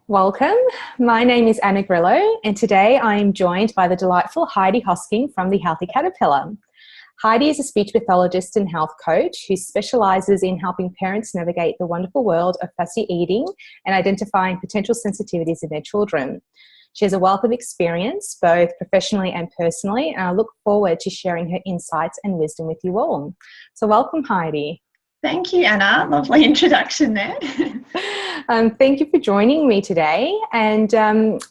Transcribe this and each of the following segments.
Welcome. My name is Anna Grillo, and today I am joined by the delightful Heidi Hosking from the Healthy Caterpillar. Heidi is a speech pathologist and health coach who specialises in helping parents navigate the wonderful world of fussy eating and identifying potential sensitivities in their children. She has a wealth of experience, both professionally and personally, and I look forward to sharing her insights and wisdom with you all. So welcome, Heidi. Thank you, Anna. Lovely introduction there. Thank you for joining me today. And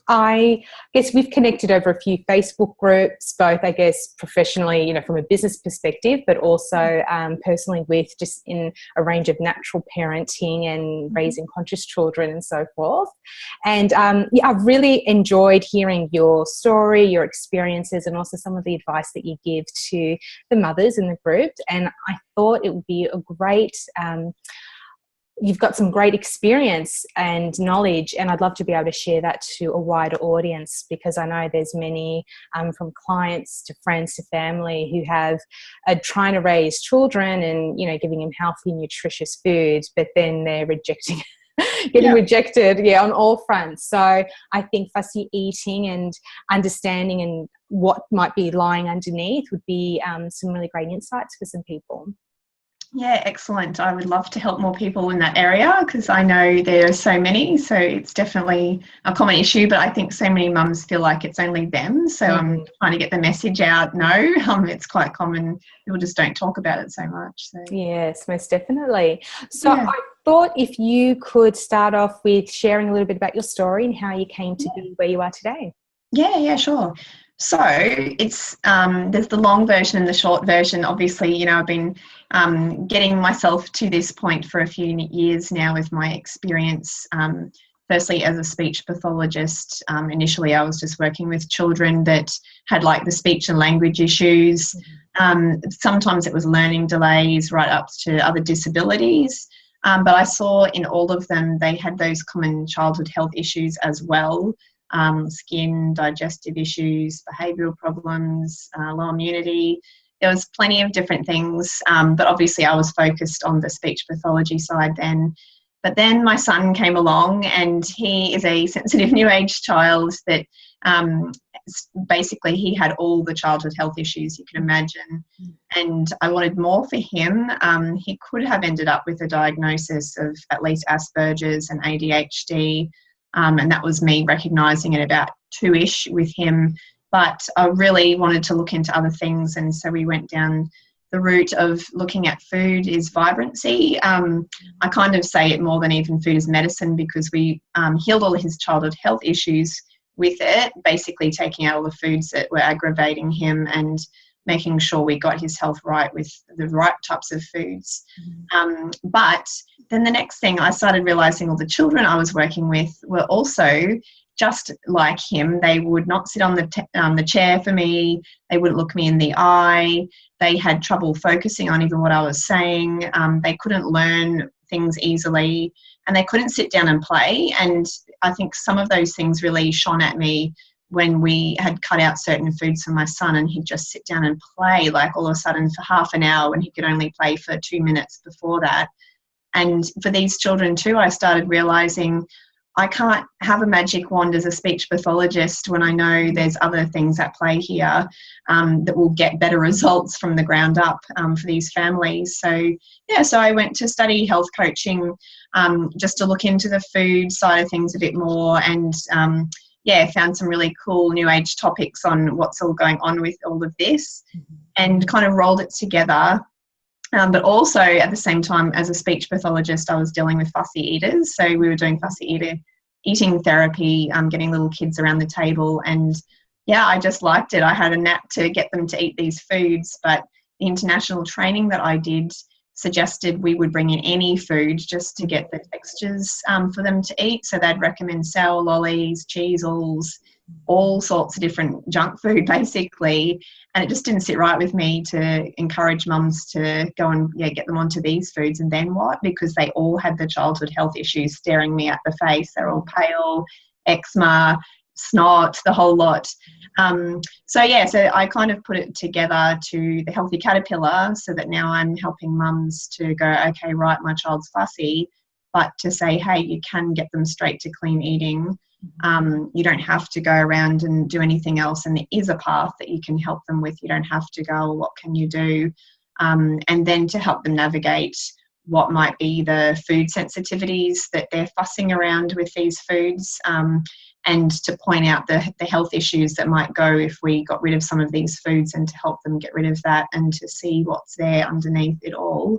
I guess we've connected over a few Facebook groups, both, I guess, professionally, from a business perspective, but also personally with just in a range of natural parenting and raising conscious children and so forth. And I've really enjoyed hearing your story, your experiences, and also some of the advice that you give to the mothers in the group. And I thought it would be a great you've got some great experience and knowledge, and I'd love to be able to share that to a wider audience, because I know there's many from clients to friends to family who have trying to raise children and giving them healthy, nutritious food, but then they're rejecting rejected on all fronts. So I think fussy eating and understanding and what might be lying underneath would be some really great insights for some people. Yeah, excellent. I would love to help more people in that area, because I know there are so many. So it's definitely a common issue, but I think so many mums feel like it's only them. So I'm trying to get the message out. No, it's quite common. People just don't talk about it so much. So. Yes, most definitely. So I thought if you could start off with sharing a little bit about your story and how you came to be where you are today. Yeah, sure. So it's there's the long version and the short version. Obviously, I've been getting myself to this point for a few years now with my experience. Firstly, as a speech pathologist, initially I was just working with children that had like the speech and language issues. Sometimes it was learning delays right up to other disabilities. But I saw in all of them they had those common childhood health issues as well. Skin, digestive issues, behavioural problems, low immunity. There was plenty of different things, but obviously I was focused on the speech pathology side then. But then my son came along, and he is a sensitive new age child that basically he had all the childhood health issues you can imagine. And I wanted more for him. He could have ended up with a diagnosis of at least Asperger's and ADHD. And that was me recognising it about 2-ish with him. But I really wanted to look into other things, and so we went down the route of looking at food is vibrancy. I kind of say it more than even food is medicine, because we healed all his childhood health issues with it, basically taking out all the foods that were aggravating him and making sure we got his health right with the right types of foods. But then the next thing, I started realising all the children I was working with were also just like him. They would not sit on the chair for me. They wouldn't look me in the eye. They had trouble focusing on even what I was saying. They couldn't learn things easily, and they couldn't sit down and play. And I think some of those things really shone at me when we had cut out certain foods for my son, and he'd just sit down and play, like all of a sudden for half an hour when he could only play for 2 minutes before that. And for these children too, I started realising I can't have a magic wand as a speech pathologist when I know there's other things at play here that will get better results from the ground up for these families. So I went to study health coaching just to look into the food side of things a bit more, and found some really cool new age topics on what's all going on with all of this, and kind of rolled it together. But also at the same time, as a speech pathologist, I was dealing with fussy eaters. So we were doing fussy eating therapy, getting little kids around the table. And I just liked it. I had a knack to get them to eat these foods, but the international training that I did suggested we would bring in any food just to get the textures for them to eat. So they'd recommend sour lollies, cheese alls, all sorts of different junk food basically. And it just didn't sit right with me to encourage mums to go and get them onto these foods. And then what? Because they all had the childhood health issues staring me at the face. They're all pale, eczema, snot, the whole lot. So I kind of put it together to the Healthy Caterpillar, so that now I'm helping mums to go, okay, right, my child's fussy, but to say, hey, you can get them straight to clean eating. You don't have to go around and do anything else, and there is a path that you can help them with. You don't have to go, what can you do? And then to help them navigate what might be the food sensitivities that they're fussing around with these foods, and to point out the health issues that might go if we got rid of some of these foods, and to help them get rid of that, and to see what's there underneath it all,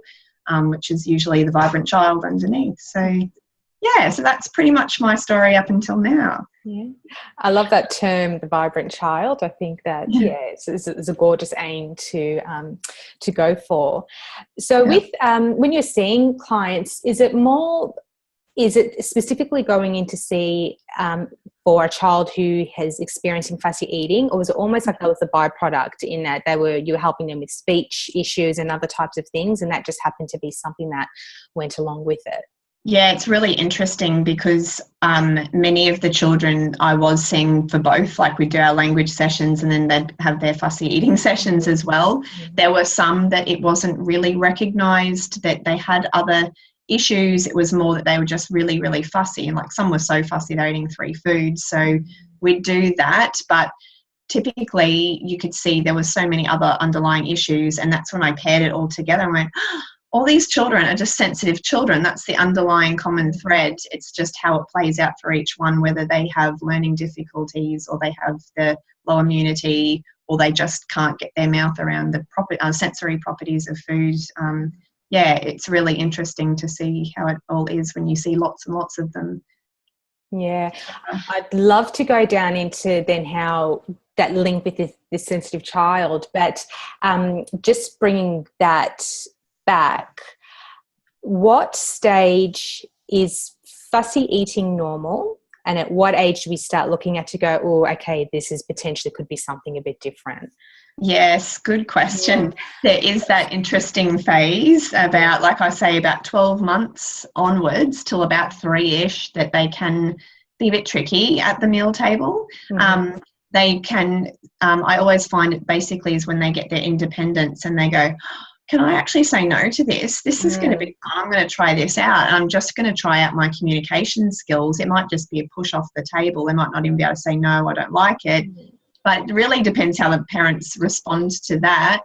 which is usually the vibrant child underneath. So yeah, so that's pretty much my story up until now. Yeah, I love that term, the vibrant child. I think that it's a gorgeous aim to go for. So with when you're seeing clients, is it specifically going in to see for a child who is experiencing fussy eating, or was it almost like that was a byproduct in that you were helping them with speech issues and other types of things, and that just happened to be something that went along with it? Yeah, it's really interesting because many of the children I was seeing for both, like we do our language sessions and then they'd have their fussy eating sessions as well. There were some that it wasn't really recognised that they had other issues. It was more that they were just really, really fussy, and like some were so fussy they're eating 3 foods. So we'd do that, but typically you could see there were so many other underlying issues, and that's when I paired it all together and went, all these children are just sensitive children. That's the underlying common thread. It's just how it plays out for each one, whether they have learning difficulties or they have the low immunity or they just can't get their mouth around the sensory properties of food. It's really interesting to see how it all is when you see lots and lots of them. Yeah, I'd love to go down into then how that link with this sensitive child, but just bringing that back, what stage is fussy eating normal, and at what age do we start looking at to go, oh, okay, this is potentially could be something a bit different? Yes, good question. There is that interesting phase about, like I say, about 12 months onwards till about 3-ish that they can be a bit tricky at the meal table. They can, I always find it basically is when they get their independence and they go, can I actually say no to this? This is going to be fun. I'm going to try this out. I'm just going to try out my communication skills. It might just be a push off the table. They might not even be able to say, no, I don't like it. But it really depends how the parents respond to that.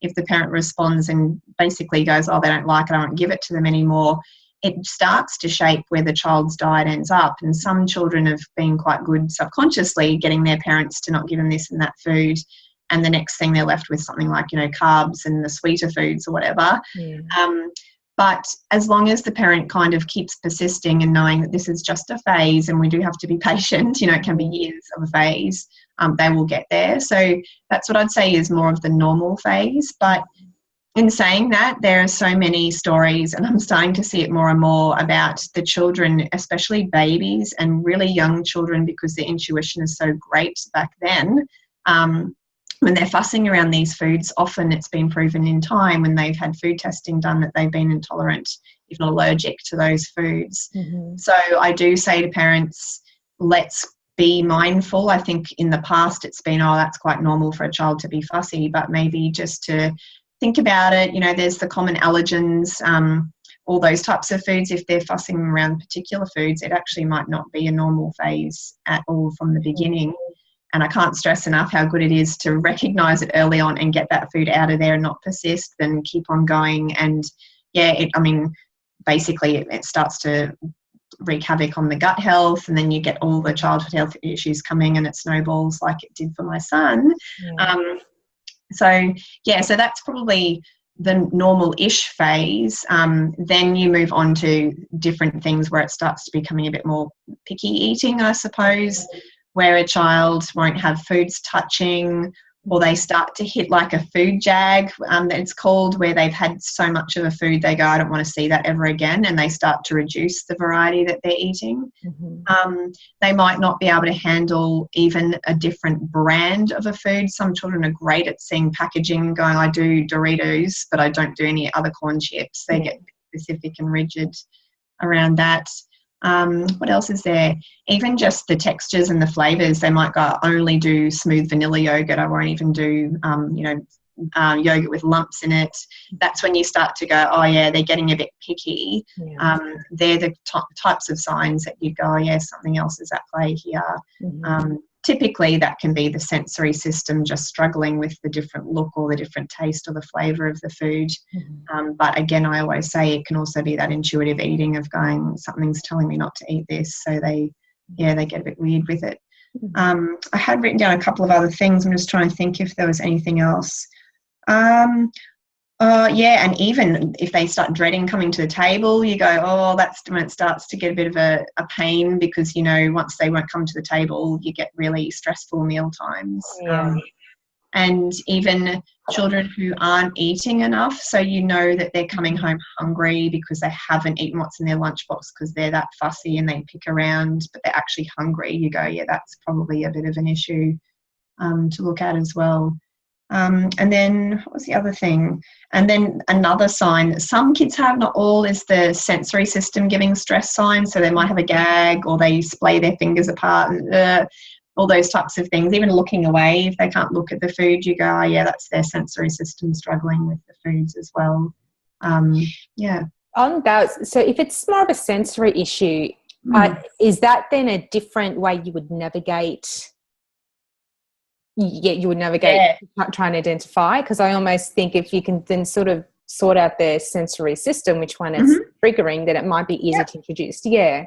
If the parent responds and basically goes, oh, they don't like it, I won't give it to them anymore, it starts to shape where the child's diet ends up. And some children have been quite good subconsciously getting their parents to not give them this and that food. And the next thing they're left with something like, carbs and the sweeter foods or whatever. But as long as the parent kind of keeps persisting and knowing that this is just a phase and we do have to be patient, it can be years of a phase, they will get there. So that's what I'd say is more of the normal phase. But in saying that, there are so many stories, and I'm starting to see it more and more about the children, especially babies and really young children, because their intuition is so great back then. When they're fussing around these foods, often it's been proven in time when they've had food testing done that they've been intolerant, if not allergic to those foods. So I do say to parents, let's be mindful. I think in the past it's been, oh, that's quite normal for a child to be fussy, but maybe just to think about it. There's the common allergens, all those types of foods. If they're fussing around particular foods, it actually might not be a normal phase at all from the beginning. And I can't stress enough how good it is to recognise it early on and get that food out of there and not persist, then keep on going. And basically it starts to wreak havoc on the gut health, and then you get all the childhood health issues coming and it snowballs like it did for my son. So that's probably the normal-ish phase. Then you move on to different things where it starts to becoming a bit more picky eating, I suppose, where a child won't have foods touching, or they start to hit like a food jag, that it's called, where they've had so much of a food they go, I don't want to see that ever again, and they start to reduce the variety that they're eating. They might not be able to handle even a different brand of a food. Some children are great at seeing packaging and going, I do Doritos, but I don't do any other corn chips. They get specific and rigid around that. What else is there? Even just the textures and the flavours. They might go, I only do smooth vanilla yogurt. I won't even do, yogurt with lumps in it, that's when you start to go, oh yeah, they're getting a bit picky. Yeah. They're the types of signs that you go, oh yeah, something else is at play here. Typically that can be the sensory system just struggling with the different look or the different taste or the flavour of the food. But again, I always say it can also be that intuitive eating of going, something's telling me not to eat this, so they get a bit weird with it. I had written down a couple of other things. I'm just trying to think if there was anything else. Yeah, and even if they start dreading coming to the table, you go, oh, that's when it starts to get a bit of a pain, because, you know, once they won't come to the table, you get really stressful meal times. Yeah. And even children who aren't eating enough, so you know that they're coming home hungry because they haven't eaten what's in their lunchbox because they're that fussy and they pick around, but they're actually hungry. You go, yeah, that's probably a bit of an issue to look at as well. And then what was the other thing? And then another sign that some kids have, not all, is the sensory system giving stress signs. So they might have a gag, or they splay their fingers apart, and all those types of things. Even looking away, if they can't look at the food, you go, oh yeah, that's their sensory system struggling with the foods as well. Yeah. On that, so if it's more of a sensory issue, is that then a different way you would navigate? You would navigate trying to identify, because I almost think if you can then sort of sort out their sensory system, which one is triggering, then it might be easier to introduce. Yeah.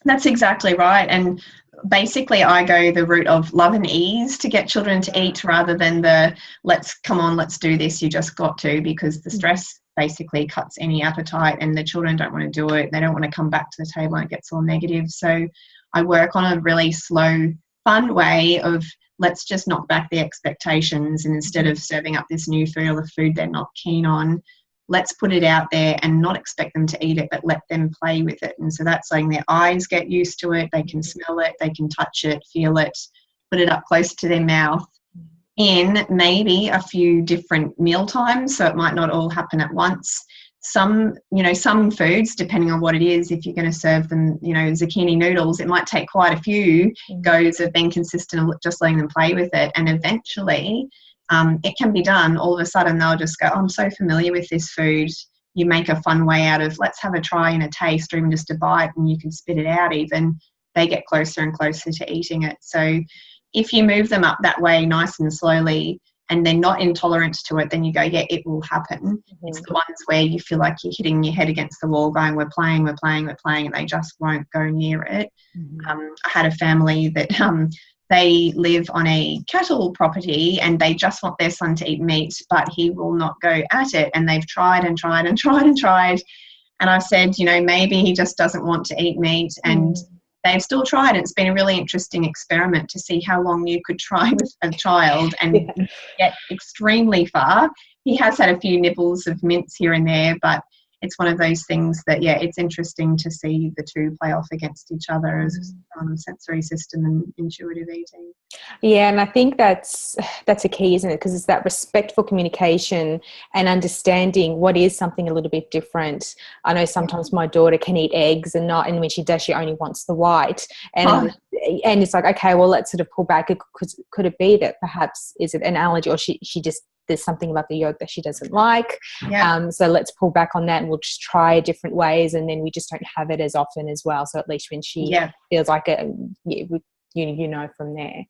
That's exactly right. And basically I go the route of love and ease to get children to eat, rather than the let's do this, you just got to, because the stress basically cuts any appetite and the children don't want to do it. They don't want to come back to the table and it gets all negative. So I work on a really slow, fun way of let's just knock back the expectations, and instead of serving up this new food or the food they're not keen on, let's put it out there and not expect them to eat it, but let them play with it. And so that's letting their eyes get used to it. They can smell it, they can touch it, feel it, put it up close to their mouth in maybe a few different meal times. So it might not all happen at once. Some foods, depending on what it is, if you're going to serve them, zucchini noodles, it might take quite a few goes of being consistent and just letting them play with it. And eventually it can be done. All of a sudden they'll just go, oh, I'm so familiar with this food. You make a fun way out of, let's have a try and a taste, or even just a bite, and you can spit it out even. They get closer and closer to eating it. So if you move them up that way nice and slowly, and they're not intolerant to it, then you go, yeah, it will happen. It's the ones where you feel like you're hitting your head against the wall going, we're playing, and they just won't go near it. I had a family that they live on a cattle property and they just want their son to eat meat, but he will not go at it. And they've tried and tried and tried and tried. And I've said, maybe he just doesn't want to eat meat. And they've still tried. It's been a really interesting experiment to see how long you could try with a child and get extremely far. He has had a few nibbles of mince here and there, but it's one of those things that, it's interesting to see the two play off against each other as sensory system and intuitive eating. Yeah, and I think that's a key, isn't it? Because it's that respectful communication and understanding what is something a little bit different. I know sometimes my daughter can eat eggs and when she does, she only wants the white. And it's like, okay, well, let's sort of pull back. Could it be that perhaps is it an allergy, or she just there's something about the yolk that she doesn't like. So let's pull back on that and we'll just try different ways, and then we just don't have it as often as well. So at least when she feels like it, from there.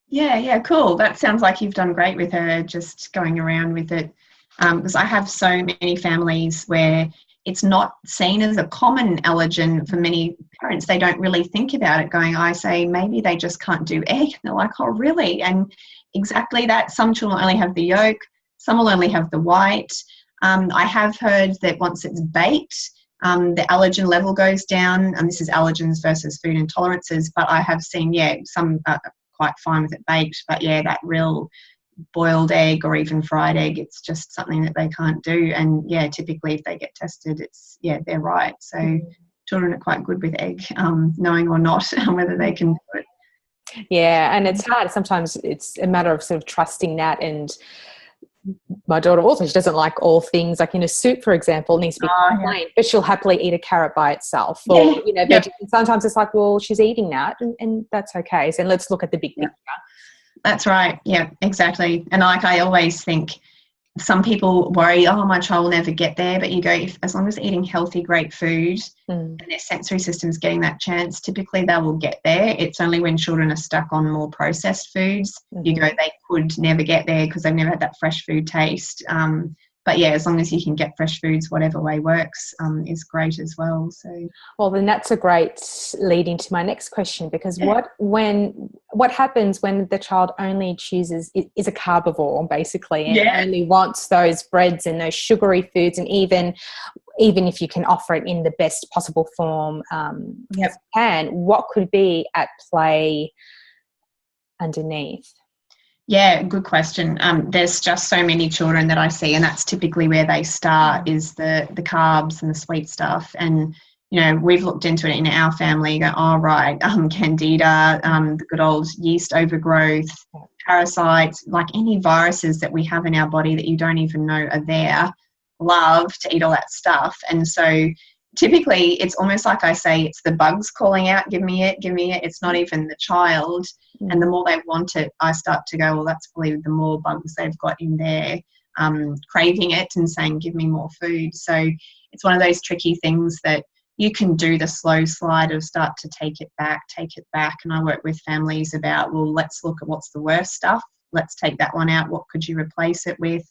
Yeah, cool. That sounds like you've done great with her, just going around with it. Because I have so many families where it's not seen as a common allergen for many parents. They don't really think about it, going, I say, maybe they just can't do egg. And they're like, oh, really? And exactly that. Some children only have the yolk. Some will only have the white. I have heard that once it's baked, the allergen level goes down. And this is allergens versus food intolerances. But I have seen, some are quite fine with it baked. But, that real boiled egg or even fried egg, it's just something that they can't do. And, typically if they get tested, it's, they're right. So children are quite good with egg, knowing or not whether they can do it. Yeah, and it's hard. Sometimes it's a matter of sort of trusting that. And my daughter also, she doesn't like all things, like in a soup, for example, needs to be plain, but she'll happily eat a carrot by itself. Or, veggies. Sometimes it's like, well, she's eating that and that's okay. So let's look at the big picture. That's right. Yeah, exactly. And like I always think, some people worry, oh, my child will never get there. But you go, as long as they're eating healthy, great food and their sensory system's getting that chance, typically they will get there. It's only when children are stuck on more processed foods, you go, they could never get there because they've never had that fresh food taste. But yeah, as long as you can get fresh foods, whatever way works, is great as well. So, well, then that's a great lead into my next question, because what happens when the child only chooses, is a carbivore basically, and only wants those breads and those sugary foods, and even if you can offer it in the best possible form as you can, what could be at play underneath? Yeah, good question. There's just so many children that I see, and that's typically where they start, is the carbs and the sweet stuff. And, you know, we've looked into it in our family, go, oh, right, candida, the good old yeast overgrowth, parasites, like any viruses that we have in our body that you don't even know are there, love to eat all that stuff. And so typically it's almost like I say, it's the bugs calling out, give me it, give me it. It's not even the child. And the more they want it, I start to go, well, that's probably the more bugs they've got in there, craving it and saying, give me more food. So it's one of those tricky things that you can do the slow slide of start to take it back. And I work with families about, well, let's look at what's the worst stuff. Let's take that one out. What could you replace it with?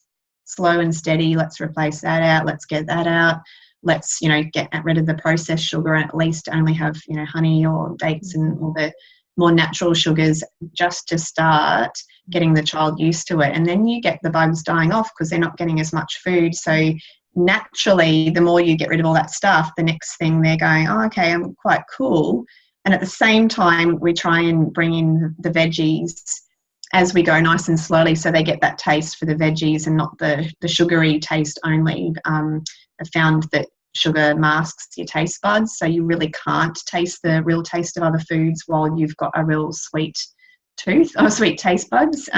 Slow and steady. Let's replace that out. Let's get that out. Let's, you know, get rid of the processed sugar and at least only have, you know, honey or dates and all the more natural sugars, just to start getting the child used to it. And then you get the bugs dying off because they're not getting as much food. So naturally, the more you get rid of all that stuff, the next thing they're going, oh, okay, I'm quite cool. And at the same time, we try and bring in the veggies as we go, nice and slowly, so they get that taste for the veggies and not the sugary taste only. I found that sugar masks your taste buds, so you really can't taste the real taste of other foods while you've got a real sweet tooth or sweet taste buds.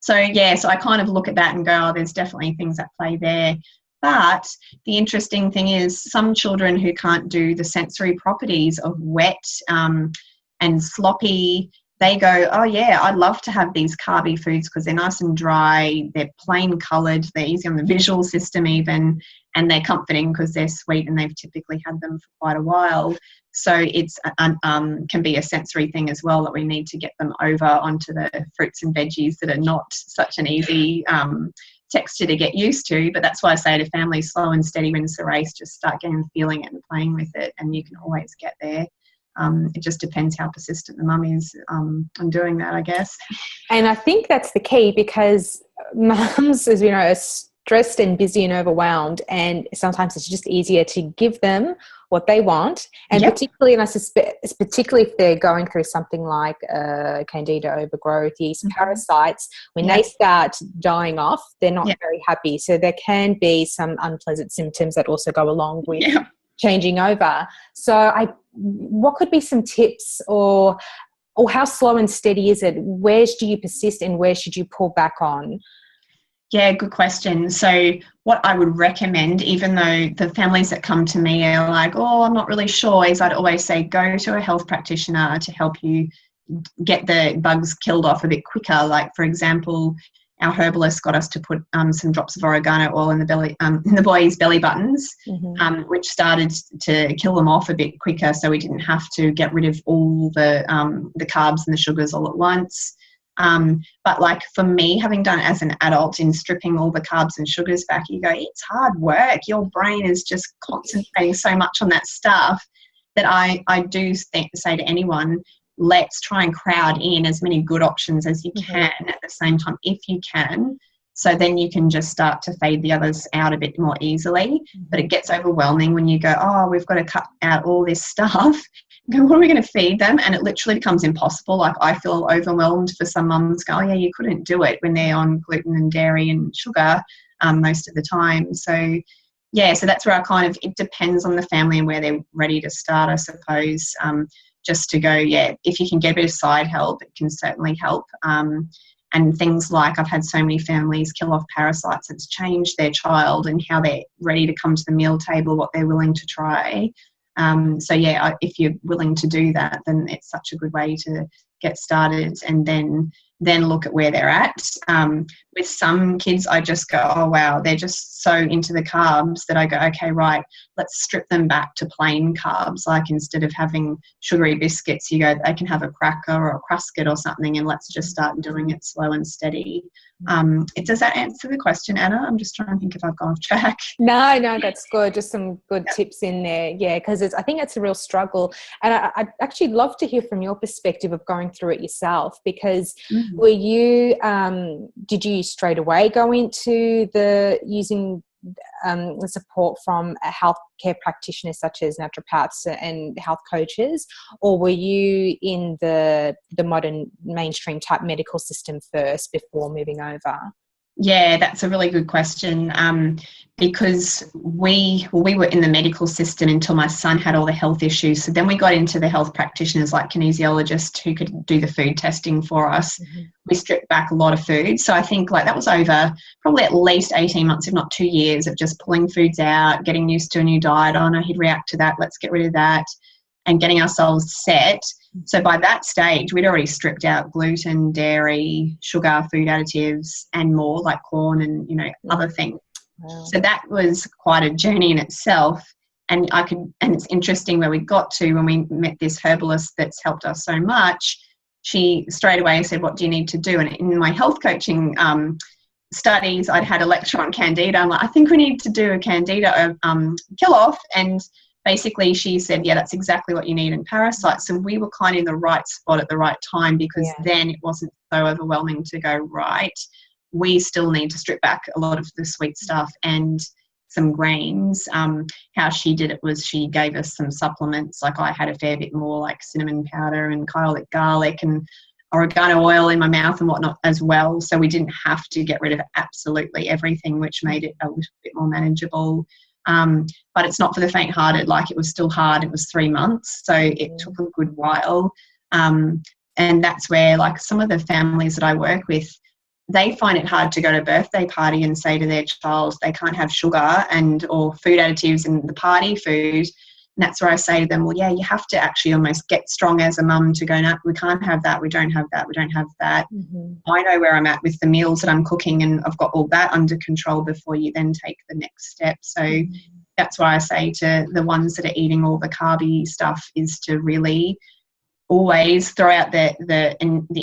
So I kind of look at that and go, oh, there's definitely things at play there. But the interesting thing is, some children who can't do the sensory properties of wet and sloppy, they go, oh yeah, I'd love to have these carby foods because they're nice and dry, they're plain coloured, they're easy on the visual system even, and they're comforting because they're sweet and they've typically had them for quite a while. So it's can be a sensory thing as well, that we need to get them over onto the fruits and veggies that are not such an easy texture to get used to. But that's why I say to families, slow and steady wins the race. Just start getting feeling it and playing with it, and you can always get there. It just depends how persistent the mum is on doing that, I guess. And I think that's the key, because mums, as we know, are stressed and busy and overwhelmed, and sometimes it's just easier to give them what they want. And particularly, and I suspect, particularly if they're going through something like candida overgrowth, yeast parasites, when they start dying off, they're not very happy. So there can be some unpleasant symptoms that also go along with changing over. So what could be some tips, or how slow and steady is it? Where do you persist and where should you pull back on? Yeah, good question. So what I would recommend, even though the families that come to me are like, oh, I'm not really sure, is I'd always say go to a health practitioner to help you get the bugs killed off a bit quicker. Like, for example, our herbalist got us to put some drops of oregano oil in the boys' belly buttons, which started to kill them off a bit quicker, so we didn't have to get rid of all the carbs and the sugars all at once. But like for me, having done it as an adult in stripping all the carbs and sugars back, you go, it's hard work. Your brain is just concentrating so much on that stuff that I do say to anyone, let's try and crowd in as many good options as you can at the same time, if you can. So then you can just start to fade the others out a bit more easily. But it gets overwhelming when you go, oh, we've got to cut out all this stuff. Go, what are we going to feed them? And it literally becomes impossible. Like, I feel overwhelmed for some mums go, oh yeah, you couldn't do it when they're on gluten and dairy and sugar most of the time. So so that's where it depends on the family and where they're ready to start, I suppose. Just to go, if you can get a bit of side help, it can certainly help. And things like, I've had so many families kill off parasites, it's changed their child and how they're ready to come to the meal table, what they're willing to try. If you're willing to do that, then it's such a good way to get started, and then look at where they're at. With some kids, I just go, oh, wow, they're just so into the carbs that I go, okay, right, let's strip them back to plain carbs. Like instead of having sugary biscuits, you go, they can have a cracker or a crusket or something, and let's just start doing it slow and steady. Does that answer the question, Anna? I'm just trying to think if I've gone off track. No, that's good. Just some good tips in there. Yeah, because I think it's a real struggle. And I'd actually love to hear from your perspective of going through it yourself, because were you, did you straight away go into using the support from a healthcare practitioners such as naturopaths and health coaches, or were you in the modern mainstream type medical system first before moving over? Yeah, that's a really good question, because we were in the medical system until my son had all the health issues. So then we got into the health practitioners like kinesiologists who could do the food testing for us. We stripped back a lot of food. So I think like that was over probably at least 18 months, if not 2 years, of just pulling foods out, getting used to a new diet. Oh no, he'd react to that. Let's get rid of that. And getting ourselves set. So by that stage, we'd already stripped out gluten, dairy, sugar, food additives, and more, like corn and, other things. Wow. So that was quite a journey in itself. And it's interesting where we got to when we met this herbalist that's helped us so much. She straight away said, what do you need to do? And in my health coaching studies, I'd had a lecture on candida. I'm like, I think we need to do a candida kill off. And basically she said, yeah, that's exactly what you need in parasites. So we were kind of in the right spot at the right time, because then it wasn't so overwhelming to go, right, we still need to strip back a lot of the sweet stuff and some grains. How she did it was she gave us some supplements. Like I had a fair bit more like cinnamon powder and kyolic garlic and oregano oil in my mouth and whatnot as well. So we didn't have to get rid of absolutely everything, which made it a little bit more manageable. But it's not for the faint-hearted. Like it was still hard. It was 3 months, so it took a good while. And that's where, like, some of the families that I work with, they find it hard to go to a birthday party and say to their child they can't have sugar or food additives in the party food. And that's where I say to them, well, yeah, you have to actually almost get strong as a mum to go, no, we can't have that, we don't have that, we don't have that. I know where I'm at with the meals that I'm cooking, and I've got all that under control before you then take the next step. So that's why I say to the ones that are eating all the carby stuff is to really always throw out the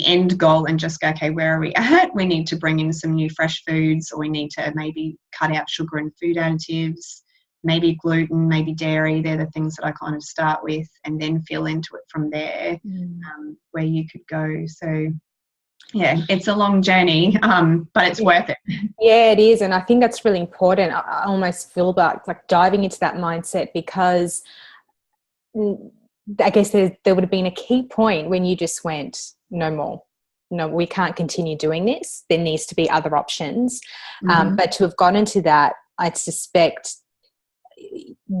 end goal and just go, okay, where are we at? We need to bring in some new fresh foods, or we need to maybe cut out sugar and food additives. Maybe gluten, maybe dairy. They're the things that I kind of start with, and then feel into it from there, where you could go. So, yeah, it's a long journey, but it's worth it. Yeah, it is. And I think that's really important. I almost feel like diving into that mindset, because I guess there would have been a key point when you just went, no more. No, we can't continue doing this. There needs to be other options. But to have gone into that, I suspect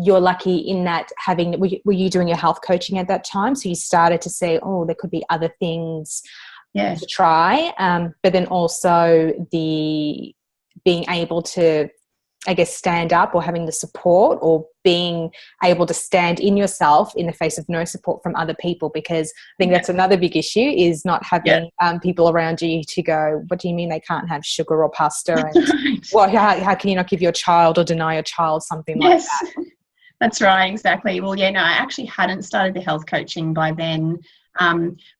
you're lucky in that were you doing your health coaching at that time? So you started to say, oh, there could be other things to try. But then also the being able to, I guess, stand up, or having the support, or being able to stand in yourself in the face of no support from other people, because I think that's another big issue, is not having people around you to go, what do you mean they can't have sugar or pasta? And well, how can you not give your child or deny your child something like that? That's right, exactly. Well, yeah, no, I actually hadn't started the health coaching by then.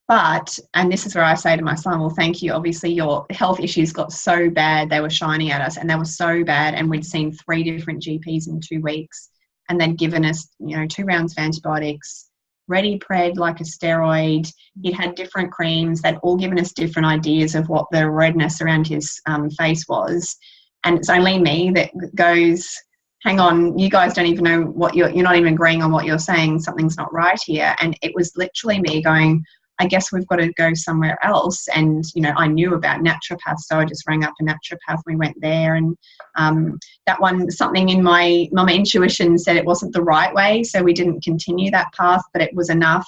But, and this is where I say to my son, well, thank you. Obviously, your health issues got so bad, they were shining at us, and they were so bad. And we'd seen 3 different GPs in 2 weeks, and they'd given us, 2 rounds of antibiotics, Ready-Pred, like a steroid. He'd had different creams. They'd all given us different ideas of what the redness around his face was. And it's only me that goes, hang on, you guys don't even know what you're not even agreeing on what you're saying. Something's not right here. And it was literally me going, I guess we've got to go somewhere else. And, I knew about naturopaths, so I just rang up a naturopath. We went there, and that one, something in my intuition said it wasn't the right way, so we didn't continue that path, but it was enough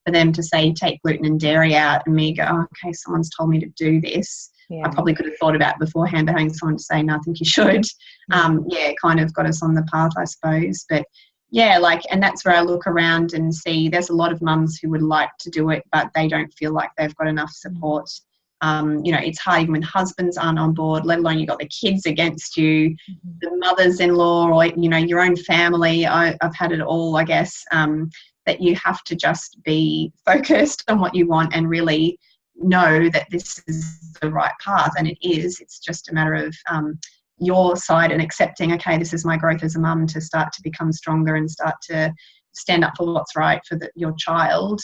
for them to say, take gluten and dairy out, and me go, oh, okay, someone's told me to do this. Yeah. I probably could have thought about it beforehand, but having someone to say, no, I think you should, kind of got us on the path, I suppose. But yeah, like, and that's where I look around and see there's a lot of mums who would like to do it, but they don't feel like they've got enough support. You know, it's hard even when husbands aren't on board, let alone you've got the kids against you, the mothers-in-law, or, you know, your own family. I've had it all, I guess, that you have to just be focused on what you want and really know that this is the right path, and it is. It's just a matter of your side and accepting, okay, this is my growth as a mum, to start to become stronger and start to stand up for what's right for your child.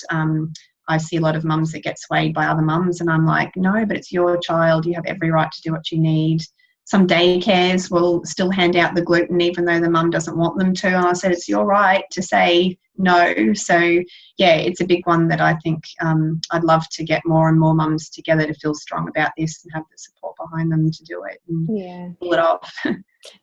I see a lot of mums that get swayed by other mums, and I'm like, no, but it's your child. You have every right to do what you need. Some daycares will still hand out the gluten even though the mum doesn't want them to. And I said, it's your right to say no. So, yeah, it's a big one that I think I'd love to get more and more mums together to feel strong about this and have the support behind them to do it and pull it off.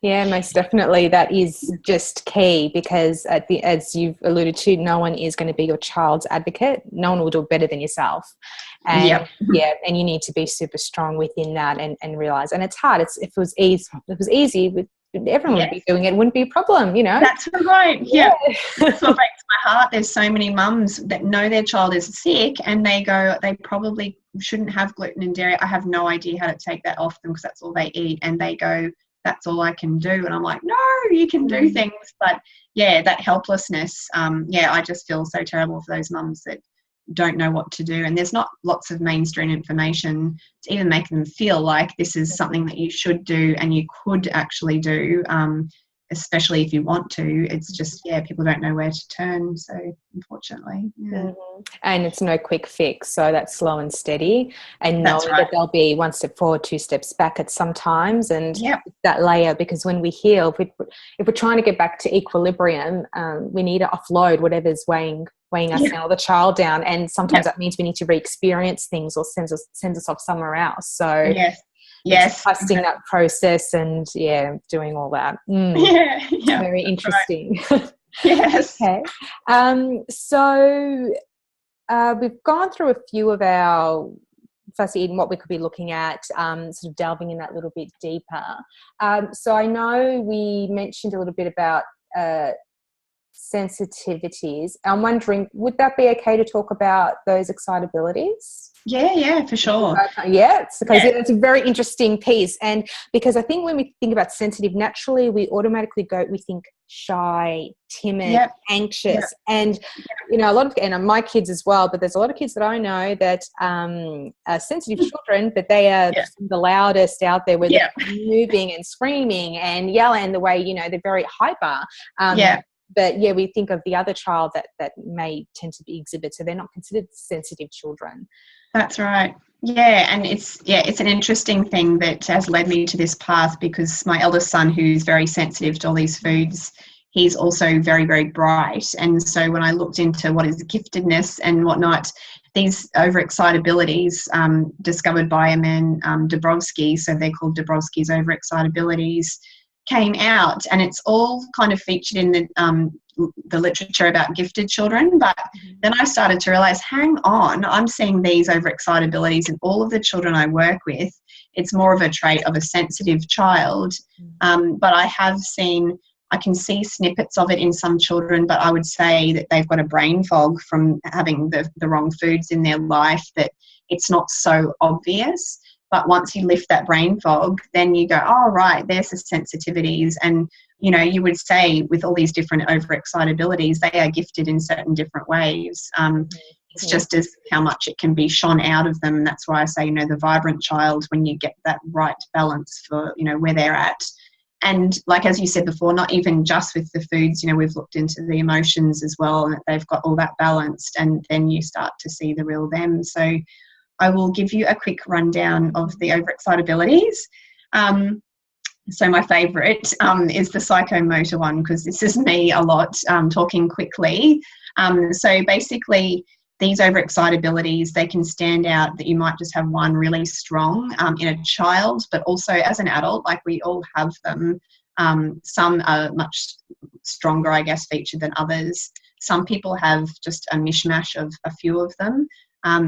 Yeah, most definitely. That is just key, because as you've alluded to, no one is going to be your child's advocate. No one will do it better than yourself. And and you need to be super strong within that and realize. And it's hard. If it was easy, everyone would be doing it. It wouldn't be a problem, you know. That's right. Yeah. That's what breaks my heart. There's so many mums that know their child is sick and they go, they probably shouldn't have gluten and dairy. I have no idea how to take that off them because that's all they eat. And they go, that's all I can do. And I'm like, no, you can do things. But yeah, that helplessness, I just feel so terrible for those mums that don't know what to do. And there's not lots of mainstream information to even make them feel like this is something that you should do and you could actually do, especially if you want to. It's just, people don't know where to turn. So unfortunately, and it's no quick fix. So that's slow and steady, and knowing that they'll be one step forward, two steps back at some times, and that layer, because when we heal, if we're trying to get back to equilibrium, we need to offload whatever's weighing us down, or the child down, and sometimes that means we need to re-experience things or send us off somewhere else. So trusting that process and doing all that. Very interesting. Yes. Okay. So we've gone through a few of our fussy eating, what we could be looking at, sort of delving in that a little bit deeper. So I know we mentioned a little bit about sensitivities. I'm wondering, would that be okay to talk about those excitabilities? Yeah, for sure. It's a very interesting piece. And because I think when we think about sensitive, naturally we automatically we think shy, timid, anxious. And, you know, and my kids as well, but there's a lot of kids that I know that are sensitive children, but they are the loudest out there, where they're moving and screaming and yelling, and the way, you know, they're very hyper. But we think of the other child that may tend to be exhibit, so they're not considered sensitive children. That's right. Yeah, and it's an interesting thing that has led me to this path, because my eldest son, who's very sensitive to all these foods, he's also very, very bright. And so when I looked into what is giftedness and whatnot, these overexcitabilities discovered by a man, Dabrowski, so they're called Dabrowski's overexcitabilities, came out, and it's all kind of featured in the literature about gifted children. But then I started to realize, hang on, I'm seeing these overexcitabilities in all of the children I work with. It's more of a trait of a sensitive child, but I can see snippets of it in some children, but I would say that they've got a brain fog from having the wrong foods in their life, that it's not so obvious. But once you lift that brain fog, then you go, oh, right, there's the sensitivities. And, you know, you would say with all these different overexcitabilities, they are gifted in certain different ways. It's just as how much it can be shone out of them. That's why I say, you know, the vibrant child, when you get that right balance for, you know, where they're at. And like, as you said before, not even just with the foods, you know, we've looked into the emotions as well, and they've got all that balanced, and then you start to see the real them. So I will give you a quick rundown of the overexcitabilities. So my favourite is the psychomotor one, because this is me a lot, talking quickly. So basically, these overexcitabilities, they can stand out that you might just have one really strong in a child, but also as an adult, like we all have them. Some are much stronger, I guess, featured than others. Some people have just a mishmash of a few of them.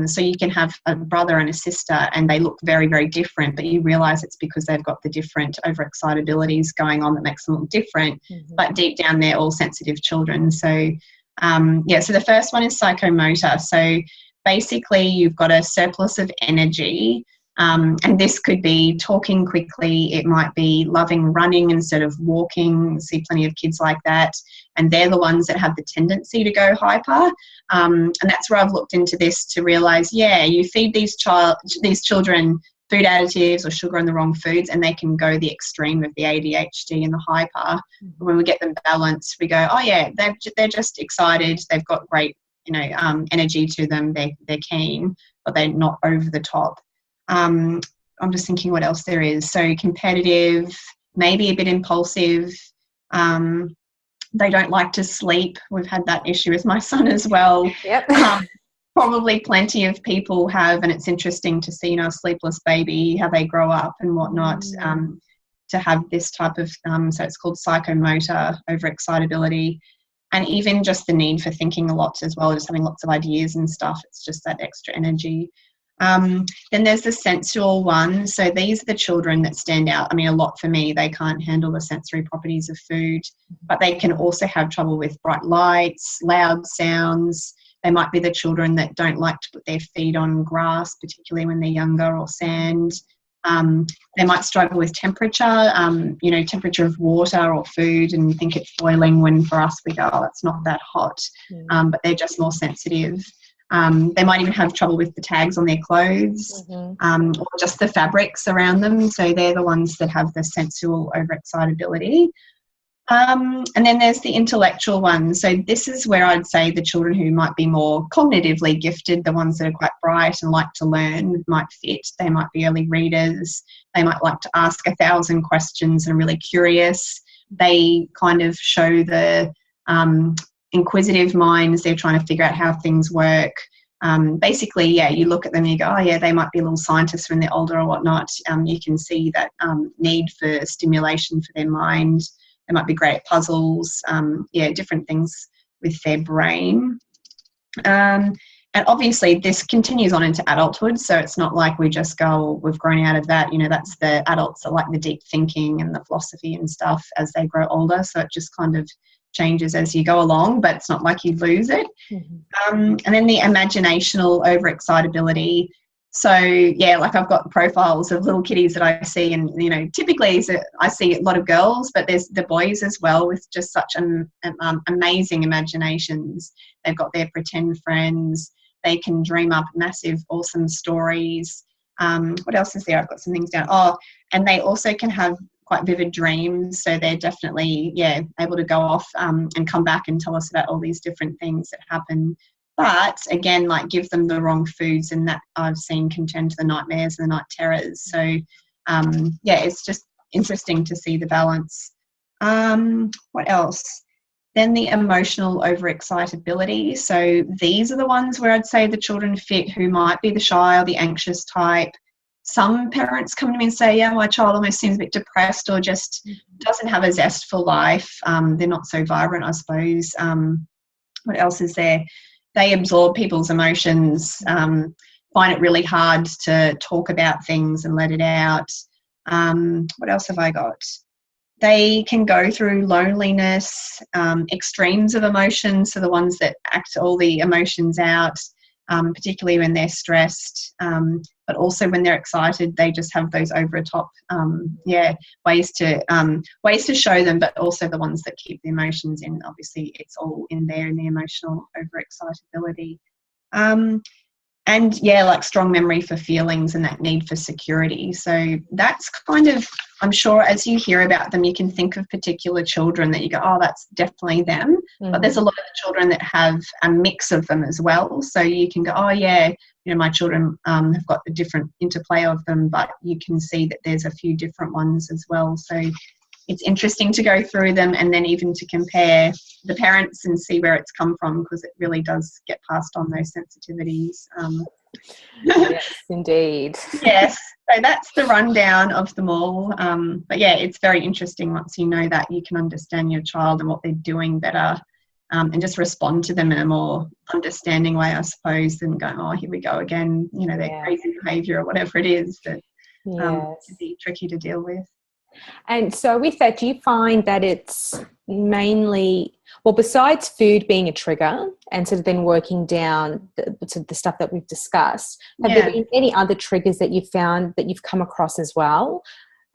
So you can have a brother and a sister and they look very, very different, but you realise it's because they've got the different overexcitabilities going on that makes them look different. But deep down, they're all sensitive children. So, so the first one is psychomotor. So basically, you've got a surplus of energy. And this could be talking quickly. It might be loving running instead of walking. I see plenty of kids like that. And they're the ones that have the tendency to go hyper. And that's where I've looked into this to realise, you feed these children food additives or sugar and the wrong foods, and they can go the extreme of the ADHD and the hyper. When we get them balanced, we go, they're just excited. They've got great, energy to them. They're keen, but they're not over the top. I'm just thinking what else there is. So competitive, maybe a bit impulsive. They don't like to sleep. We've had that issue with my son as well. Yep. Probably plenty of people have, and it's interesting to see, a sleepless baby, how they grow up and whatnot, to have this type of, so it's called psychomotor overexcitability. And even just the need for thinking a lot as well, just having lots of ideas and stuff. It's just that extra energy. Then there's the sensual one. So these are the children that stand out. I mean, a lot for me. They can't handle the sensory properties of food, but they can also have trouble with bright lights, loud sounds. They might be the children that don't like to put their feet on grass, particularly when they're younger, or sand. They might struggle with temperature, temperature of water or food, and think it's boiling, when for us we go, it's not that hot. But they're just more sensitive. They might even have trouble with the tags on their clothes, or just the fabrics around them. So they're the ones that have the sensual overexcitability. And then there's the intellectual ones. So this is where I'd say the children who might be more cognitively gifted, the ones that are quite bright and like to learn, might fit. They might be early readers. They might like to ask 1,000 questions and are really curious. They kind of show the inquisitive minds. They're trying to figure out how things work. Basically, you look at them and you go, they might be little scientists when they're older or whatnot. You can see that need for stimulation for their mind. They might be great at puzzles, different things with their brain. And obviously this continues on into adulthood, so it's not like we just go, we've grown out of that. That's the adults that like the deep thinking and the philosophy and stuff as they grow older, so it just kind of changes as you go along, but it's not like you lose it. And then the imaginational overexcitability. So, I've got profiles of little kiddies that I see, and, typically I see a lot of girls, but there's the boys as well with just such amazing imaginations. They've got their pretend friends. They can dream up massive, awesome stories. What else is there? I've got some things down. And they also can have quite vivid dreams. So they're definitely, able to go off and come back and tell us about all these different things that happen. But again, give them the wrong foods, and that I've seen can turn to the nightmares and the night terrors. So, it's just interesting to see the balance. What else? Then the emotional overexcitability. So these are the ones where I'd say the children fit who might be the shy or the anxious type. Some parents come to me and say, my child almost seems a bit depressed or just doesn't have a zest for life. They're not so vibrant, I suppose. What else is there? They absorb people's emotions, find it really hard to talk about things and let it out. What else have I got? They can go through loneliness, extremes of emotions, so the ones that act all the emotions out, particularly when they're stressed, but also when they're excited. They just have those over the top ways to show them, but also the ones that keep the emotions in. Obviously it's all in there in the emotional overexcitability. And strong memory for feelings and that need for security. So that's kind of, I'm sure as you hear about them, you can think of particular children that you go, that's definitely them. But there's a lot of children that have a mix of them as well. So you can go, my children have got a different interplay of them, but you can see that there's a few different ones as well. So it's interesting to go through them and then even to compare the parents and see where it's come from, because it really does get passed on, those sensitivities. Yes, indeed. Yes, so that's the rundown of them all. But it's very interesting once you know that. You can understand your child and what they're doing better. and just respond to them in a more understanding way, I suppose, than going, oh, here we go again, their crazy behaviour or whatever it is that can be tricky to deal with. And so with that, do you find that it's mainly, well, besides food being a trigger and sort of then working down the stuff that we've discussed, have there been any other triggers that you've found that you've come across as well,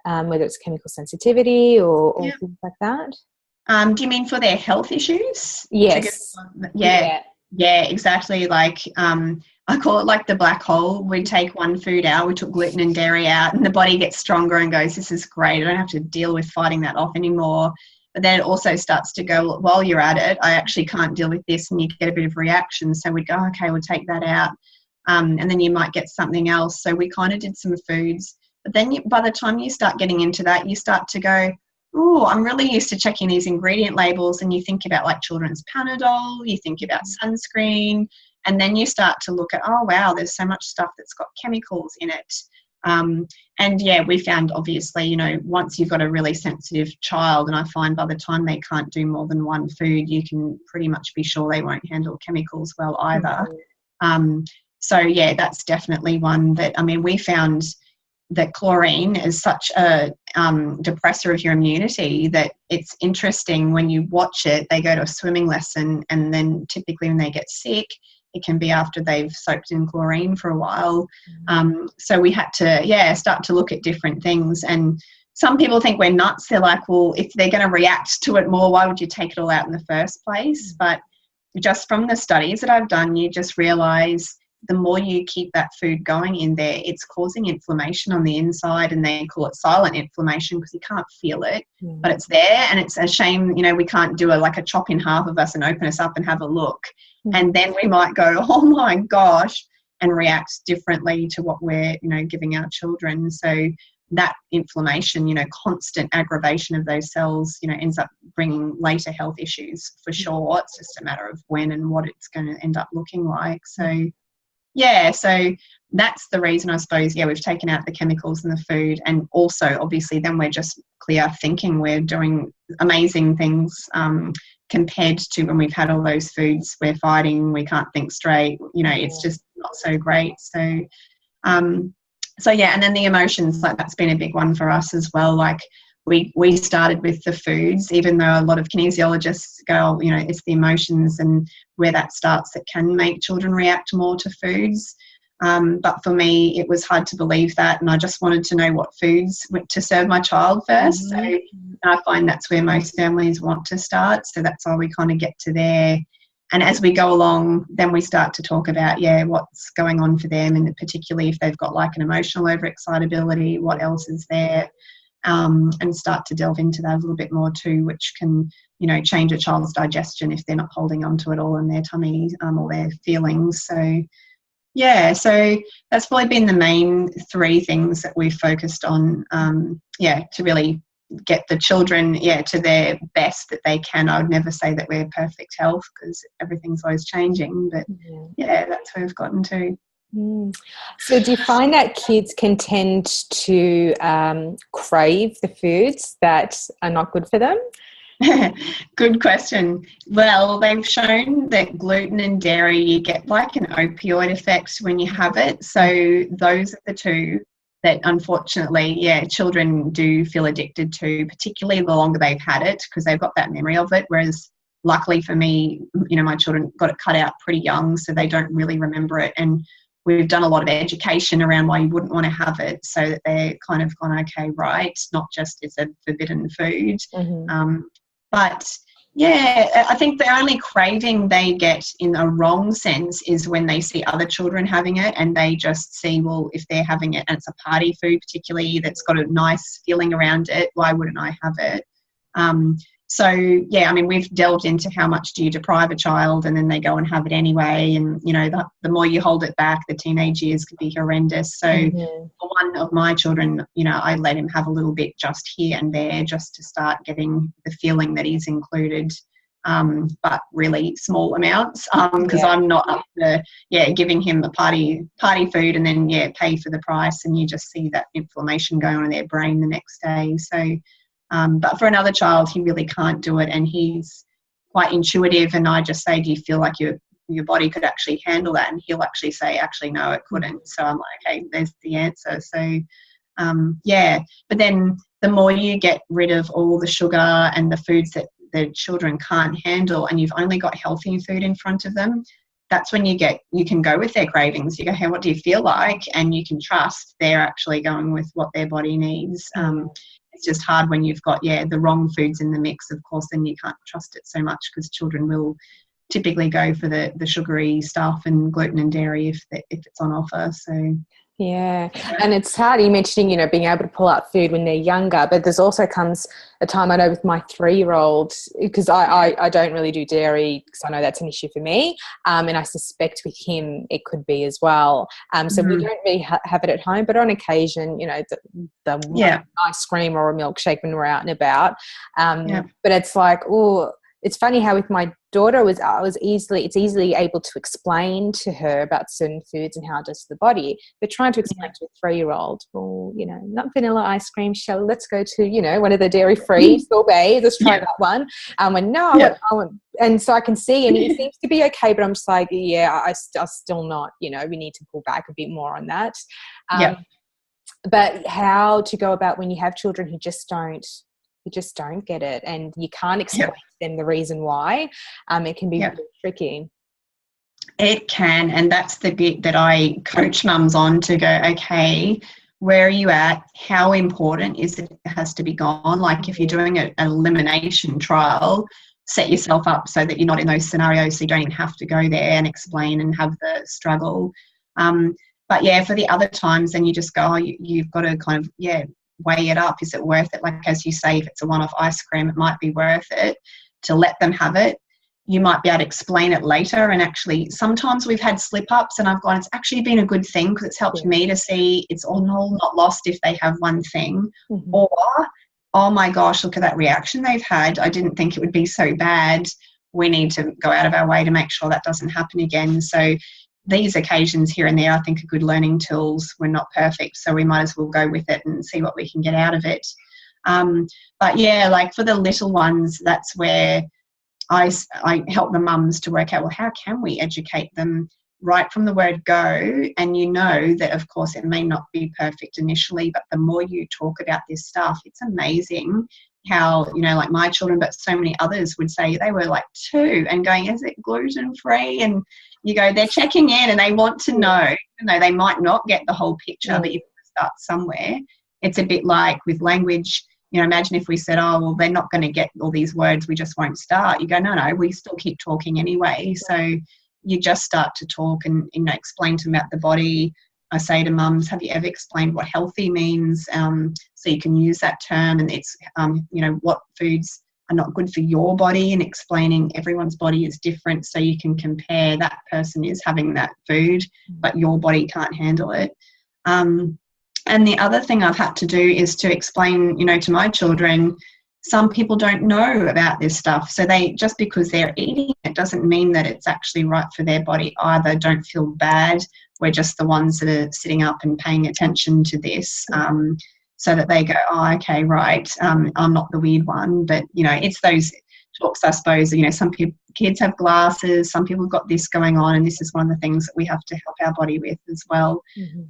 whether it's chemical sensitivity or things like that? Do you mean for their health issues? Yes. Yeah, exactly. Like I call it like the black hole. We take one food out, we took gluten and dairy out, and the body gets stronger and goes, this is great. I don't have to deal with fighting that off anymore. But then it also starts to go, while you're at it, I actually can't deal with this, and you get a bit of reaction. So we'd go, okay, we'll take that out. And then you might get something else. So we kind of did some foods. But then by the time you start getting into that, you start to go, oh, I'm really used to checking these ingredient labels, and you think about like children's Panadol, you think about sunscreen, and then you start to look at, oh, wow, there's so much stuff that's got chemicals in it. And yeah, we found obviously, once you've got a really sensitive child, and I find by the time they can't do more than one food, you can pretty much be sure they won't handle chemicals well either. So yeah, that's definitely one that, we found that chlorine is such a depressor of your immunity that it's interesting when you watch it. They go to a swimming lesson, and then typically when they get sick, it can be after they've soaked in chlorine for a while. So we had to, start to look at different things. And some people think we're nuts. They're like, well, if they're going to react to it more, why would you take it all out in the first place? But just from the studies that I've done, you just realise the more you keep that food going in there, it's causing inflammation on the inside, and they call it silent inflammation because you can't feel it, but it's there. And it's a shame, we can't do like a chop in half of us and open us up and have a look. And then we might go, oh my gosh, and react differently to what we're, giving our children. So that inflammation, constant aggravation of those cells, ends up bringing later health issues for sure. It's just a matter of when and what it's going to end up looking like. So yeah, so that's the reason, I suppose, we've taken out the chemicals in the food. And also, obviously, then we're just clear thinking. We're doing amazing things compared to when we've had all those foods. We're fighting, we can't think straight, it's just not so great. So, yeah, and then the emotions, like that's been a big one for us as well. Like we started with the foods, even though a lot of kinesiologists go, it's the emotions and where that starts that can make children react more to foods. But for me, it was hard to believe that, and I just wanted to know what foods to serve my child first. So I find that's where most families want to start. So that's why we kind of get to there. And as we go along, then we start to talk about, what's going on for them, and particularly if they've got like an emotional overexcitability, what else is there, and start to delve into that a little bit more too, which can, change a child's digestion if they're not holding on to it all in their tummy or their feelings. So yeah, so that's probably been the main three things that we've focused on, to really get the children, to their best that they can. I would never say that we're perfect health because everything's always changing, but that's where we've gotten to. So do you find that kids can tend to crave the foods that are not good for them? Good question. Well, they've shown that gluten and dairy, you get like an opioid effect when you have it. So those are the two that unfortunately, children do feel addicted to, particularly the longer they've had it because they've got that memory of it. Whereas luckily for me, my children got it cut out pretty young, so they don't really remember it. And we've done a lot of education around why you wouldn't want to have it, so that they're kind of gone, okay, right, not just it's a forbidden food. But I think the only craving they get in a wrong sense is when they see other children having it, and they just see, well, if they're having it and it's a party food particularly that's got a nice feeling around it, why wouldn't I have it? We've delved into how much do you deprive a child, and then they go and have it anyway. And, the more you hold it back, the teenage years could be horrendous. So for one of my children, I let him have a little bit just here and there just to start getting the feeling that he's included, but really small amounts because I'm not up for, giving him a party food and then, pay for the price, and you just see that inflammation going on in their brain the next day. So but for another child, he really can't do it, and he's quite intuitive, and I just say, do you feel like your body could actually handle that? And he'll actually say, actually, no, it couldn't. So I'm like, okay, there's the answer. So, but then the more you get rid of all the sugar and the foods that the children can't handle, and you've only got healthy food in front of them, that's when you can go with their cravings. You go, hey, what do you feel like? And you can trust they're actually going with what their body needs. It's just hard when you've got, the wrong foods in the mix, of course, then you can't trust it so much, because children will typically go for the sugary stuff and gluten and dairy if it's on offer. So yeah, and it's hard. You mentioning, being able to pull out food when they're younger, but there's also comes a time, I know with my 3-year-old, because I don't really do dairy because I know that's an issue for me, and I suspect with him it could be as well. So we don't really have it at home, but on occasion, the ice cream or a milkshake when we're out and about. But it's like, it's funny how with my daughter it's easily able to explain to her about certain foods and how it does to the body. But trying to explain to a 3-year-old, well, not vanilla ice cream, let's go to, one of the dairy-free sorbet, let's try that one. I want, and so I can see, and it seems to be okay, but I'm just like, I still not, we need to pull back a bit more on that. But how to go about when you have children who just don't get it, and you can't explain to them the reason why. It can be really tricky. It can, and that's the bit that I coach mums on, to go, okay, where are you at? How important is it has to be gone? Like if you're doing an elimination trial, set yourself up so that you're not in those scenarios, so you don't even have to go there and explain and have the struggle. But for the other times, then you just go, you've got to kind of, weigh it up. Is it worth it? Like, as you say, if it's a one-off ice cream, it might be worth it to let them have it. You might be able to explain it later. And actually, sometimes we've had slip-ups and I've gone, it's actually been a good thing, because it's helped me to see it's all not lost if they have one thing. Or, oh my gosh, look at that reaction they've had. I didn't think it would be so bad. We need to go out of our way to make sure that doesn't happen again. So these occasions here and there, I think, are good learning tools. We're not perfect, so we might as well go with it and see what we can get out of it. But like for the little ones, that's where I help the mums to work out, well, how can we educate them right from the word go? And that, of course, it may not be perfect initially, but the more you talk about this stuff, it's amazing how, like my children, but so many others would say they were like 2 and going, is it gluten-free? And you go, they're checking in and they want to know. They might not get the whole picture, but you've got to start somewhere. It's a bit like with language. Imagine if we said, oh, well, they're not going to get all these words, we just won't start. You go, no, we still keep talking anyway. So you just start to talk and, explain to them about the body. I say to mums, have you ever explained what healthy means? So you can use that term, and it's, what foods are not good for your body, and explaining everyone's body is different, so you can compare that person is having that food, but your body can't handle it. And the other thing I've had to do is to explain, to my children, some people don't know about this stuff. So just because they're eating it doesn't mean that it's actually right for their body either. Don't feel bad. We're just the ones that are sitting up and paying attention to this, so that they go, oh, okay, right, I'm not the weird one. But, it's those talks, I suppose. Some kids have glasses, some people have got this going on, and this is one of the things that we have to help our body with as well.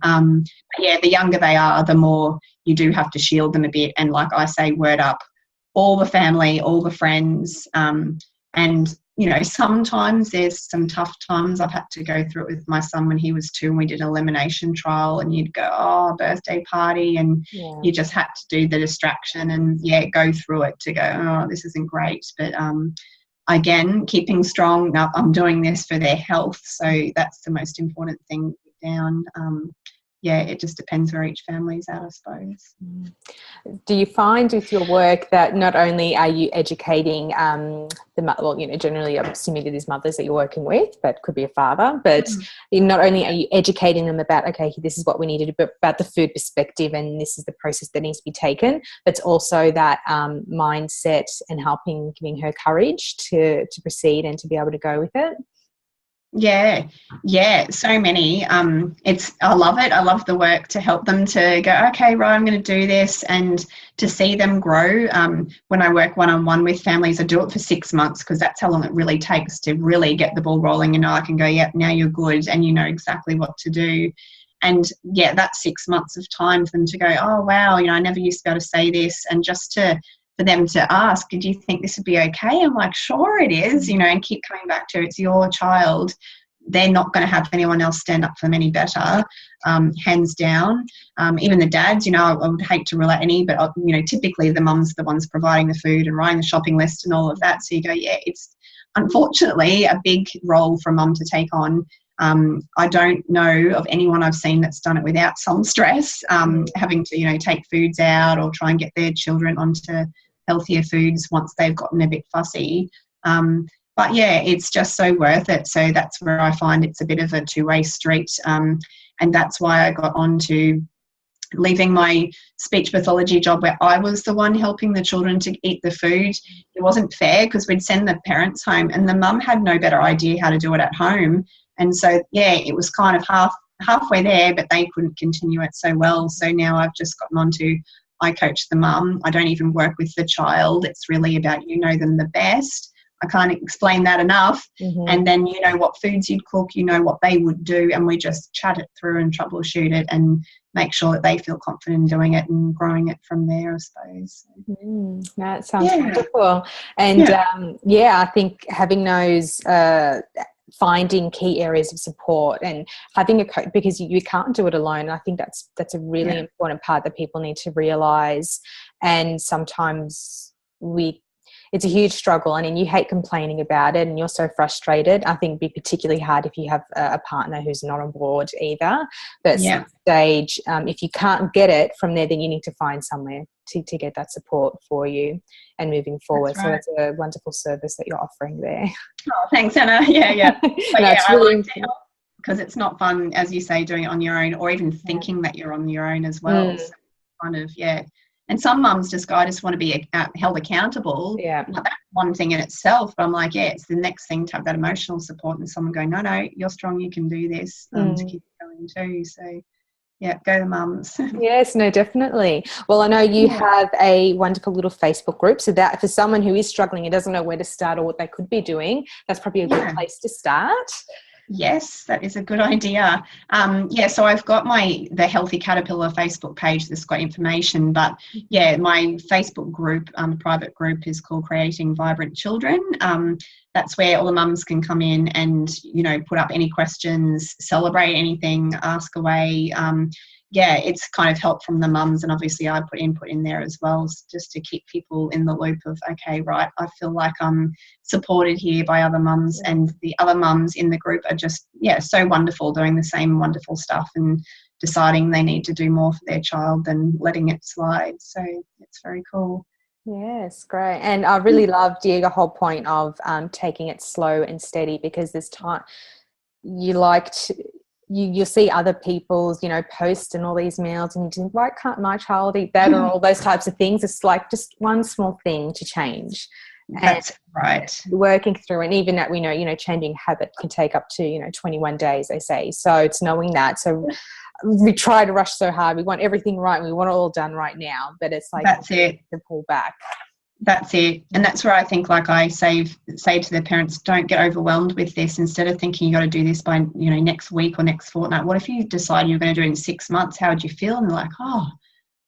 The younger they are, the more you do have to shield them a bit. And like I say, word up all the family, all the friends. And, sometimes there's some tough times. I've had to go through it with my son when he was 2 and we did an elimination trial, and you'd go, oh, birthday party, and you just had to do the distraction and, go through it to go, oh, this isn't great. But again, keeping strong. Now, I'm doing this for their health, so that's the most important thing down. It just depends where each family's at, I suppose. Do you find with your work that not only are you educating generally I'm assuming it is mothers that you're working with, but could be a father, but not only are you educating them about, okay, this is what we need to do about the food perspective and this is the process that needs to be taken, but it's also that mindset and giving her courage to proceed and to be able to go with it? Yeah, so many. I love it. I love the work to help them to go, okay, right, I'm going to do this, and to see them grow. When I work one-on-one with families, I do it for 6 months, because that's how long it really takes to really get the ball rolling. And I can go, yeah, now you're good and you know exactly what to do. And yeah, that's 6 months of time for them to go, oh wow, I never used to be able to say this, and just for them to ask, do you think this would be okay? I'm like, sure it is, and keep coming back to it's your child. They're not going to have anyone else stand up for them any better, hands down. Even the dads, I would hate to rule out any, but, typically the mum's the ones providing the food and writing the shopping list and all of that. So you go, yeah, it's unfortunately a big role for mum to take on. I don't know of anyone I've seen that's done it without some stress, having to, take foods out or try and get their children onto healthier foods once they've gotten a bit fussy. But yeah, it's just so worth it. So that's where I find it's a bit of a two-way street. And that's why I got on to leaving my speech pathology job, where I was the one helping the children to eat the food. It wasn't fair, because we'd send the parents home and the mum had no better idea how to do it at home. And so, yeah, it was kind of halfway there, but they couldn't continue it so well. So now I've just gotten on to, I coach the mum. I don't even work with the child. It's really about, them the best. I can't explain that enough. And then you know what foods you'd cook, what they would do, and we just chat it through and troubleshoot it and make sure that they feel confident in doing it and growing it from there, I suppose. That sounds wonderful. And I think having those finding key areas of support and having a coach, because you can't do it alone. I think that's a really important part that people need to realise. And sometimes it's a huge struggle, and you hate complaining about it and you're so frustrated. I think it'd be particularly hard if you have a partner who's not on board either. But at some stage, if you can't get it from there, then you need to find somewhere to get that support for you and moving forward. That's right. So it's a wonderful service that you're offering there. Oh, thanks, Anna. Yeah. But I really like to help, because it's not fun, as you say, doing it on your own, or even thinking that you're on your own as well. So kind of, And some mums just go, I just want to be held accountable. Yeah. Well, that's one thing in itself. But I'm like, it's the next thing to have that emotional support and someone going, no, you're strong, you can do this, to keep going too. So, go the mums. Yes, no, definitely. Well, I know you have a wonderful little Facebook group. So that for someone who is struggling and doesn't know where to start or what they could be doing, that's probably a good place to start. Yes, that is a good idea. So I've got the Healthy Caterpillar Facebook page that's got information, but my Facebook group, private group, is called Creating Vibrant Children. That's where all the mums can come in and, put up any questions, celebrate anything, ask away. It's kind of help from the mums, and obviously I put input in there as well, just to keep people in the loop of, okay, right, I feel like I'm supported here by other mums, and the other mums in the group are just, so wonderful, doing the same wonderful stuff and deciding they need to do more for their child than letting it slide. So it's very cool. Yes, great. And I really loved your whole point of taking it slow and steady, because there's time you'll see other people's, posts and all these mails, and you think, why can't my child eat that, or all those types of things. It's like just one small thing to change. That's right. Working through, and even that we know, changing habit can take up to, 21 days, they say. So it's knowing that. So we try to rush so hard. We want everything right, and we want it all done right now. But it's like, that's it. To pull back. That's it. And that's where I think, like I say to the parents, don't get overwhelmed with this. Instead of thinking you got to do this by, next week or next fortnight, what if you decide you're going to do it in 6 months? How would you feel? And they're like, I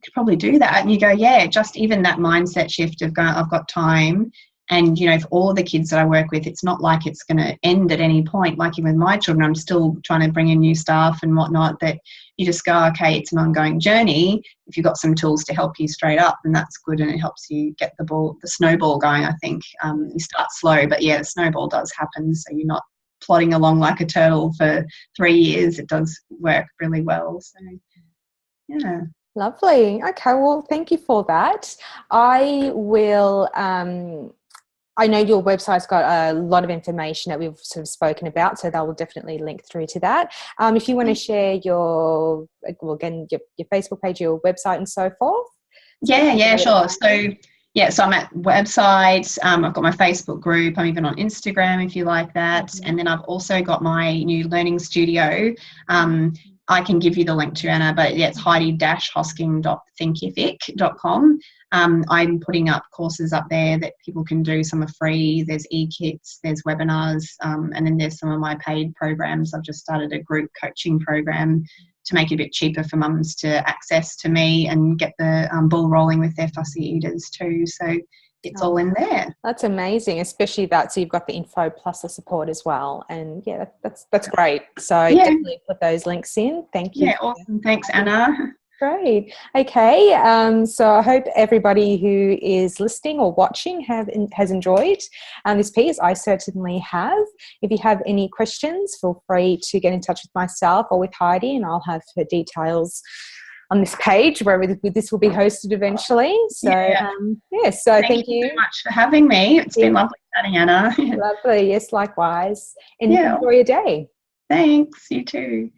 could probably do that. And you go, just even that mindset shift of going, I've got time. And, for all the kids that I work with, it's not like it's going to end at any point. Like even with my children, I'm still trying to bring in new staff and whatnot, that you just go, okay, it's an ongoing journey. If you've got some tools to help you straight up, then that's good, and it helps you get the snowball going, I think. You start slow, but the snowball does happen, so you're not plodding along like a turtle for 3 years. It does work really well. So, Lovely. Okay, well, thank you for that. I will... I know your website's got a lot of information that we've sort of spoken about, so that will definitely link through to that. If you want to share your Facebook page, your website and so forth. Yeah, sure. So Yeah, so I'm at websites. I've got my Facebook group. I'm even on Instagram if you like that. And then I've also got my new learning studio. I can give you the link to, Anna, but yeah, it's heidi-hosking.thinkific.com. I'm putting up courses up there that people can do. Some are free. There's e-kits, there's webinars, and then there's some of my paid programs. I've just started a group coaching program to make it a bit cheaper for mums to access to me and get the ball rolling with their fussy eaters too. So it's all in there. That's amazing, especially that. So you've got the info plus the support as well, and yeah, that's great. So definitely put those links in. Thank you. Yeah, awesome. Thanks, Anna. Great. Okay. So I hope everybody who is listening or watching has enjoyed this piece. I certainly have. If you have any questions, feel free to get in touch with myself or with Heidi, and I'll have her details on this page where this will be hosted eventually. So, so thank you so much for having me. It's been lovely chatting, Anna. Lovely. Yes, likewise. And enjoy your day. Thanks. You too.